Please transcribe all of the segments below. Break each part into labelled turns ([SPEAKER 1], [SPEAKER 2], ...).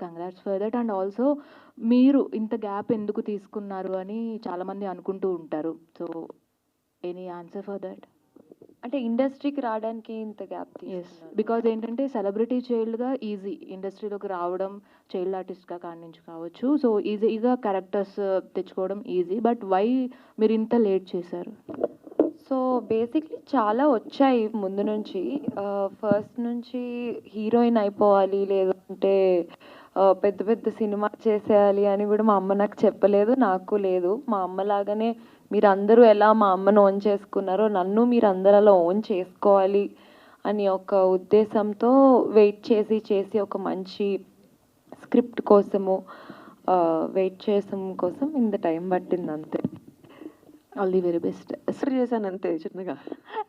[SPEAKER 1] Congrats for that. And also మీరు ఇంత gap ఎందుకు తీసుకున్నారు అని చాలామంది అనుకుంటూ ఉంటారు. So any answer for that?
[SPEAKER 2] అంటే ఇండస్ట్రీకి రావడానికి ఇంత గ్యాప్
[SPEAKER 1] ఎస్,
[SPEAKER 2] తీసుకున్నాను.
[SPEAKER 1] బికాజ్ ఏంటంటే సెలబ్రిటీ చైల్డ్గా ఈజీ ఇండస్ట్రీలోకి రావడం, చైల్డ్ ఆర్టిస్ట్గా కాడి నుంచి కావచ్చు. సో ఈజీగా క్యారెక్టర్స్ తెచ్చుకోవడం ఈజీ. బట్ వై మీరు ఇంత లేట్ చేశారు?
[SPEAKER 2] సో బేసిక్లీ చాలా వచ్చాయి ముందు నుంచి. ఫస్ట్ నుంచి హీరోయిన్ అయిపోవాలి, లేదంటే పెద్ద పెద్ద సినిమా చేసేయాలి అని కూడా మా అమ్మ నాకు చెప్పలేదు, నాకు లేదు. మా అమ్మ లాగానే మీరందరూ ఎలా మా అమ్మను ఓన్ చేసుకున్నారో నన్ను మీరు అందరూ అలా ఓన్ చేసుకోవాలి అని ఒక ఉద్దేశంతో వెయిట్ చేసి ఒక మంచి స్క్రిప్ట్ కోసము వెయిట్ చేసం కోసం ఇంత టైం పట్టింది అంతే.
[SPEAKER 1] All the very best.
[SPEAKER 3] చేశాను అంతే చిన్నగా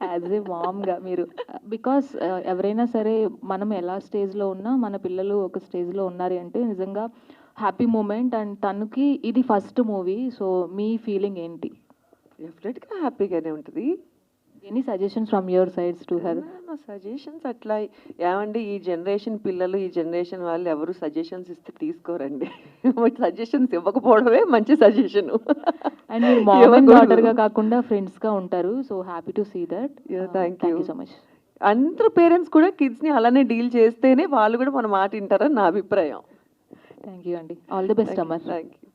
[SPEAKER 1] యాజ్ ఏ మామ్గా మీరు, బికాస్ ఎవరైనా సరే మనం ఎలా స్టేజ్లో ఉన్నా మన పిల్లలు ఒక స్టేజ్లో ఉన్నారు అంటే నిజంగా హ్యాపీ మూమెంట్. అండ్ తనకి ఇది ఫస్ట్ మూవీ. సో మీ ఫీలింగ్ ఏంటి?
[SPEAKER 3] డెఫినెట్గా హ్యాపీగానే ఉంటుంది.
[SPEAKER 1] Any suggestions from your sides to her?
[SPEAKER 3] Suggestions అట్లా ఏమండి, ఈ జనరేషన్ పిల్లలు, ఈ జనరేషన్ వాళ్ళు ఎవరు సజెషన్స్ ఇస్తే తీసుకోరండి. సజెషన్స్ ఇవ్వకపోవడమే మంచి సజెషన్.
[SPEAKER 1] అండ్ మీరు మామ్ అండ్ డాటర్గా కాకుండా ఫ్రెండ్స్గా ఉంటారు. So happy to see that.
[SPEAKER 3] Thank
[SPEAKER 1] thank
[SPEAKER 3] you
[SPEAKER 1] you so much.
[SPEAKER 3] అందరు పేరెంట్స్ కూడా కిడ్స్ని అలానే డీల్ చేస్తేనే వాళ్ళు కూడా మన మాట వింటారని నా అభిప్రాయం.
[SPEAKER 1] థ్యాంక్ యూ అండి. All the best Amar.
[SPEAKER 3] Thank you.